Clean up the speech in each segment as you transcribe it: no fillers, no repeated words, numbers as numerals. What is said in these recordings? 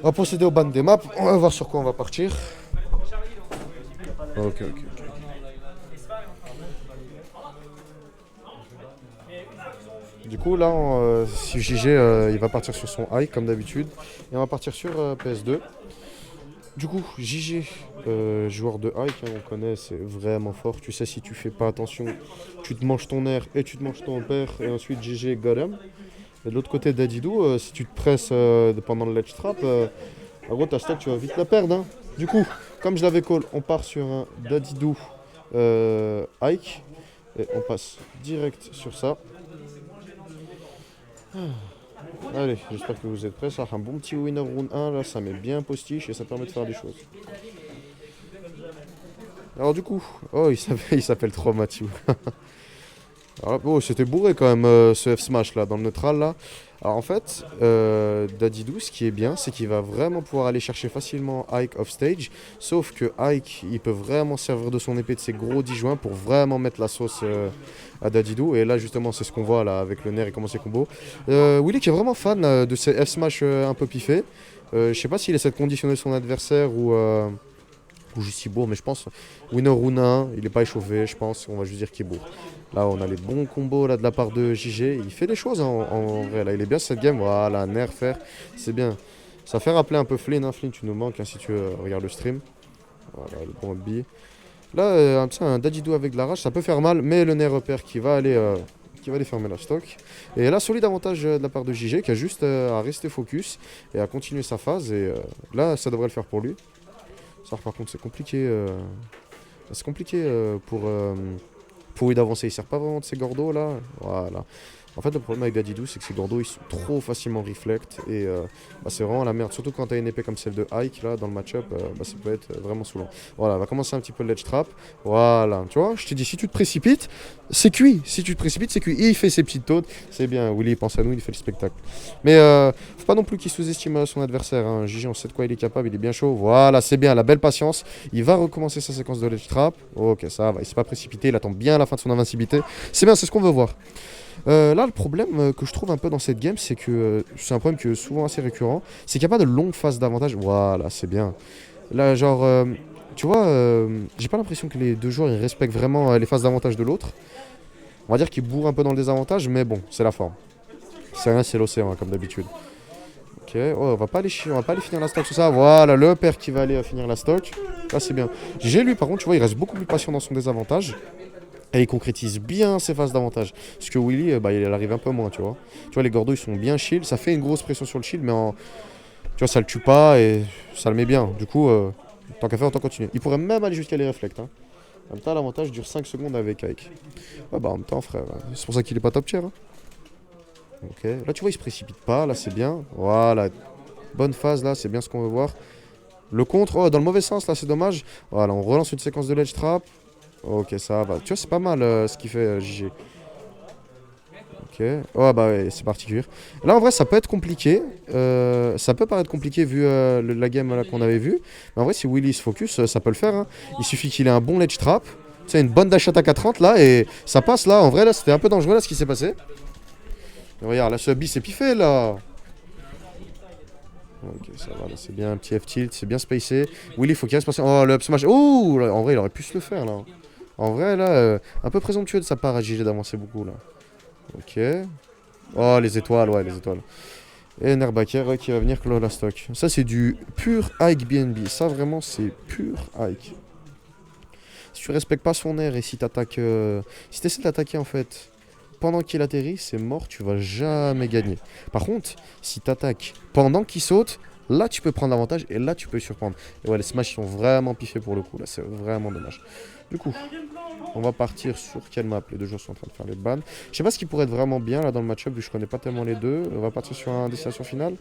On va procéder au ban des maps. On va voir sur quoi on va partir. Ok. Du coup, là, si JG, il va partir sur son high comme d'habitude. Et on va partir sur PS2. Du coup, JG, joueur de high, hein, on connaît, c'est vraiment fort. Tu sais, si tu fais pas attention, tu te manges ton air et tu te manges ton père. Et ensuite, JG got him. Et de l'autre côté, Dadidou, si tu te presses pendant le ledge trap, en gros, ta stack, tu vas vite la perdre. Hein. Du coup, comme je l'avais call, on part sur un Dadidou hike. Et on passe direct sur ça. Allez, j'espère que vous êtes prêts. Ça va un bon petit winner round 1. Là, ça met bien postiche et ça permet de faire des choses. Alors, du coup, oh, il s'appelle trop Mathieu. Alors, oh, c'était bourré quand même ce F-Smash là, dans le neutral là. Alors en fait, Dadidou, ce qui est bien, c'est qu'il va vraiment pouvoir aller chercher facilement Ike off stage. Sauf que Ike, il peut vraiment servir de son épée de ses gros 10 joints pour vraiment mettre la sauce à Dadidou. Et là justement, c'est ce qu'on voit là avec le nerf et comment c'est combo. Willy qui est vraiment fan de ces F-Smash un peu piffés. Je sais pas s'il essaie de conditionner son adversaire ou juste il bourre, mais je pense winner round 1, il est pas échauffé, je pense, on va juste dire qu'il bourre. Là, on a les bons combos là, de la part de JG. Il fait des choses hein, en vrai. Là, il est bien cette game. Voilà, nerf, faire. C'est bien. Ça fait rappeler un peu Flynn. Hein. Flynn, tu nous manques hein, si tu regardes le stream. Voilà, le bon billet. Là, un Dadidou avec de la rage, ça peut faire mal. Mais le nerf repère qui va aller fermer la stock. Et là, solide avantage de la part de JG qui a juste à rester focus et à continuer sa phase. Et là, ça devrait le faire pour lui. Ça, par contre, c'est compliqué. C'est compliqué pour lui d'avancer. Il sert pas vraiment de ses gordos là. Voilà. En fait, le problème avec Dadidou, c'est que ses gordos ils sont trop facilement reflect et c'est vraiment la merde. Surtout quand t'as une épée comme celle de Ike là dans le match-up, ça peut être vraiment saoulant. Voilà, on va commencer un petit peu le ledge trap. Voilà, tu vois, je t'ai dit, si tu te précipites, c'est cuit. Si tu te précipites, c'est cuit. Et il fait ses petites tautes, c'est bien. Willy, il pense à nous, il fait le spectacle. Mais faut pas non plus qu'il sous-estime son adversaire. Hein. Gigi, on sait de quoi il est capable, il est bien chaud. Voilà, c'est bien, la belle patience. Il va recommencer sa séquence de ledge trap. Ok, ça va, il s'est pas précipité, il attend bien la fin de son invincibilité. C'est bien, c'est ce qu'on veut voir. Là, le problème que je trouve un peu dans cette game, c'est que c'est un problème que souvent assez récurrent, c'est qu'il n'y a pas de longue phase d'avantage. Voilà, c'est bien. Là, genre, tu vois, j'ai pas l'impression que les deux joueurs ils respectent vraiment les phases d'avantage de l'autre. On va dire qu'ils bourrent un peu dans le désavantage, mais bon, c'est la forme. C'est rien, c'est l'océan, hein, comme d'habitude. Ok, oh, on va pas aller finir la stock, tout ça. Voilà, le père qui va aller finir la stock. Là, c'est bien. J'ai lui, par contre, tu vois, il reste beaucoup plus patient dans son désavantage. Et il concrétise bien ses phases d'avantage. Parce que Willy, il arrive un peu moins, tu vois. Tu vois, les gordos, ils sont bien shield. Ça fait une grosse pression sur le shield, mais tu vois, ça le tue pas et ça le met bien. Du coup, tant qu'à faire, autant continuer. Il pourrait même aller jusqu'à les reflect. Hein. En même temps, l'avantage dure 5 secondes avec Ike. Ouais, en même temps, frère, c'est pour ça qu'il est pas top tier. Hein. Ok, là, tu vois, il se précipite pas. Là, c'est bien. Voilà. Bonne phase, là, c'est bien ce qu'on veut voir. Le contre, oh, dans le mauvais sens, là, c'est dommage. Voilà, on relance une séquence de ledge trap. Ok, ça va. Tu vois, c'est pas mal ce qu'il fait JG. Ok. Oh, ouais, c'est parti cuire. Là, en vrai, ça peut être compliqué. Ça peut paraître compliqué vu la game là, qu'on avait vue. Mais en vrai, si Willy se focus, ça peut le faire. Hein. Il suffit qu'il ait un bon ledge trap. Tu sais, une bonne dash attack à 30 là. Et ça passe là. En vrai, là, c'était un peu dangereux là ce qui s'est passé. Mais regarde, là, ce bis c'est piffé là. Ok, ça va, là, c'est bien un petit F-tilt, c'est bien spacé. Willy, faut qu'il reste passé. Oh, le up smash. Oh, là, en vrai, il aurait pu se le faire là. En vrai, là, un peu présomptueux de sa part à JG d'avancer beaucoup, là. Ok. Oh, les étoiles, ouais, les étoiles. Et Nerbaker qui va venir clore la stock. Ça, c'est du pur Ike BNB. Ça, vraiment, c'est pur Ike. Si tu respectes pas son air et si t'attaques... si t'essaies de l'attaquer, en fait, pendant qu'il atterrit, c'est mort, tu vas jamais gagner. Par contre, si t'attaques pendant qu'il saute, là, tu peux prendre l'avantage et là, tu peux surprendre. Et ouais, les smash sont vraiment piffés pour le coup, là, c'est vraiment dommage. Du coup, on va partir sur quelle map? Les deux joueurs sont en train de faire les bans. Je sais pas ce qui pourrait être vraiment bien là dans le match-up vu que je connais pas tellement les deux. On va partir sur un destination finale.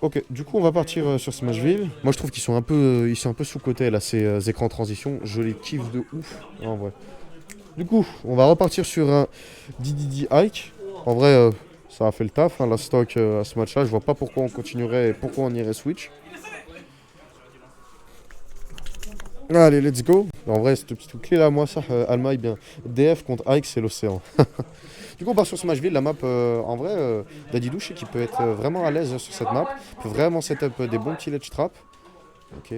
Ok, du coup on va partir sur Smashville. Moi je trouve qu'ils sont ils sont un peu sous-cotés là ces écrans transition. Je les kiffe de ouf en vrai. Du coup, on va repartir sur un DDD Ike. En vrai, ça a fait le taf, hein, la stock à ce match-là. Je vois pas pourquoi on continuerait et pourquoi on irait switch. Allez, let's go. En vrai, cette petite clé là, moi, ça, Alma, bien. DF contre Ike, c'est l'océan. Du coup, on part sur Smashville. La map, en vrai, Dadidou, je sais qu'il peut être vraiment à l'aise sur cette map. Il peut vraiment setup des bons petits ledge traps. Ok.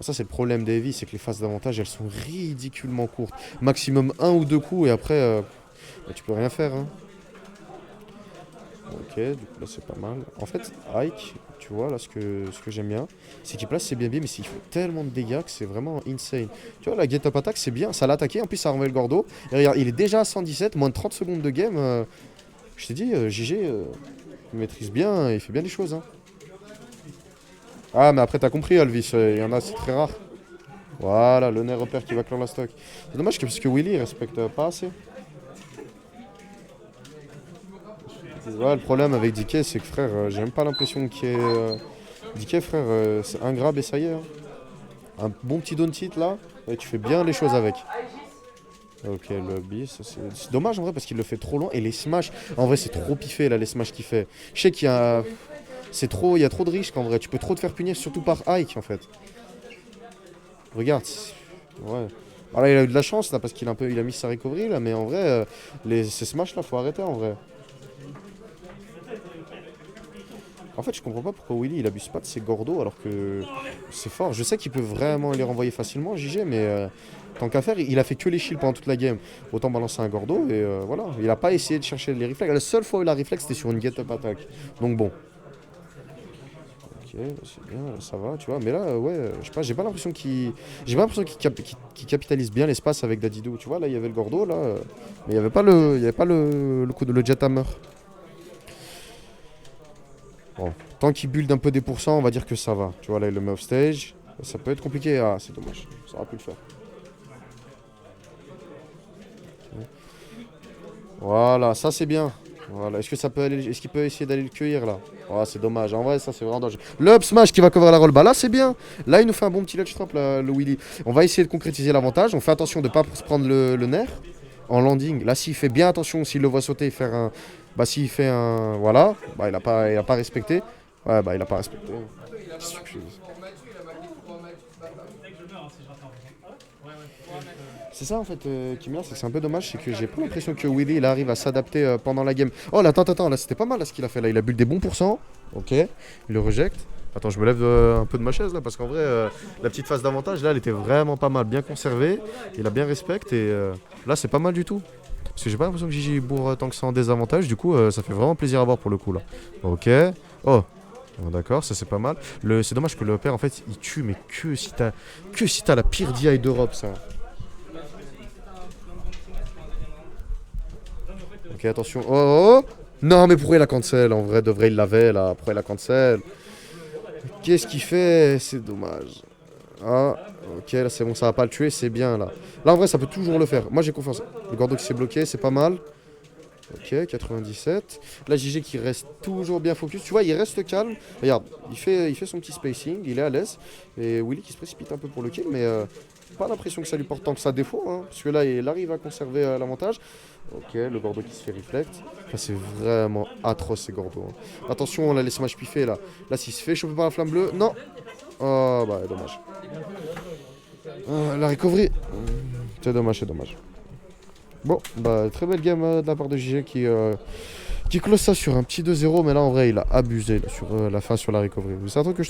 Ça, c'est le problème des heavy, c'est que les phases d'avantage, elles sont ridiculement courtes. Maximum un ou deux coups, et après, bah, tu peux rien faire. Hein. Ok, du coup là c'est pas mal. En fait, Ike, tu vois, là ce que j'aime bien, c'est qu'il place ses BNB, mais il fait tellement de dégâts que c'est vraiment insane. Tu vois, la get up attack, c'est bien, ça l'a attaqué, en plus ça a renvoyé le Gordo. Et regarde, il est déjà à 117, moins de 30 secondes de game. Je t'ai dit, JG, il maîtrise bien, il fait bien les choses. Hein. Ah, mais après, t'as compris, Alvis, il y en a, c'est très rare. Voilà, le nerf repère qui va clore la stock. C'est dommage parce que Willy, il respecte pas assez. Ouais, le problème avec DK, c'est que frère, j'ai même pas l'impression qu'il y ait. DK, frère, c'est un grab et ça y est. Hein. Un bon petit down hit là, et tu fais bien les choses avec. Ok, lobby, ça c'est dommage en vrai parce qu'il le fait trop long et les smash, en vrai c'est trop piffé là les smash qu'il fait. Je sais qu'il y a. C'est trop. Il y a trop de risques en vrai, tu peux trop te faire punir surtout par Ike en fait. Regarde. Ouais. Alors là, il a eu de la chance là parce qu'il a, il a mis sa recovery là, mais en vrai, ces smash là, faut arrêter en vrai. En fait, je comprends pas pourquoi Willy il abuse pas de ses gordos alors que c'est fort. Je sais qu'il peut vraiment les renvoyer facilement, JG, mais tant qu'à faire, il a fait que les shields pendant toute la game. Autant balancer un gordo et voilà. Il a pas essayé de chercher les réflexes. La seule fois où il a réflexe, c'était sur une get-up attack. Donc bon. Ok, c'est bien, ça va, tu vois. Mais là, ouais, je sais pas, j'ai pas l'impression qu'il capitalise bien l'espace avec Dadidou. Tu vois, là, il y avait le gordo, là, mais il y avait pas le coup de le jethammer. Bon, tant qu'il build un peu des pourcents, on va dire que ça va. Tu vois, là, il le met off stage. Ça peut être compliqué. Ah, c'est dommage. Ça aurait pu le faire. Okay. Voilà, ça c'est bien. Voilà. Est-ce qu'il peut essayer d'aller le cueillir là? Oh, c'est dommage. En vrai, ça c'est vraiment dangereux. Le up smash qui va cover la roll. Bah là, c'est bien. Là, il nous fait un bon petit ledge trap, là, le Willy. On va essayer de concrétiser l'avantage. On fait attention de ne pas se prendre le nerf en landing. Là, s'il fait bien attention, s'il le voit sauter, faire un. Bah, s'il fait un. Voilà. Bah, il a pas respecté. Ouais, bah, il a pas respecté. C'est ça en fait qui me c'est que c'est un peu dommage, c'est que j'ai pas l'impression que Willy il arrive à s'adapter pendant la game. Oh là, attends, là c'était pas mal là ce qu'il a fait là, il a bu des bons pourcents, ok, il le rejecte. Attends, je me lève un peu de ma chaise là parce qu'en vrai la petite phase d'avantage là elle était vraiment pas mal, bien conservée, il a bien respecté et là c'est pas mal du tout. Parce que j'ai pas l'impression que Gigi bourre tant que ça en désavantage, du coup ça fait vraiment plaisir à voir pour le coup là. Ok, oh. Bon, d'accord, ça c'est pas mal. C'est dommage que le père en fait il tue, mais que si t'as la pire DI d'Europe ça. Ok, attention. Oh, oh, oh. Non, mais pourquoi il a cancel? En vrai, de vrai, il l'avait là. Pourquoi il a cancel? Qu'est-ce qu'il fait? C'est dommage. Ah, ok, là c'est bon, ça va pas le tuer, c'est bien là. Là en vrai, ça peut toujours le faire. Moi j'ai confiance. Le Gordo qui s'est bloqué, c'est pas mal. Ok, 97. Là, JG qui reste toujours bien focus. Tu vois, il reste calme. Regarde, il fait son petit spacing, il est à l'aise. Et Willy qui se précipite un peu pour le kill, mais pas l'impression que ça lui porte tant que ça défaut. Hein, parce que là, il arrive à conserver l'avantage. Ok, le Gordo qui se fait reflect. Enfin, c'est vraiment atroce ces Gordos. Hein. Attention, on l'a laissé match piffé là. Là, s'il se fait choper par la flamme bleue. Non. Oh, bah, dommage. La recovery. C'est dommage, c'est dommage. Bon, bah très belle game de la part de JG qui close ça sur un petit 2-0, mais là en vrai il a abusé là, sur la fin sur la recovery. C'est un truc que je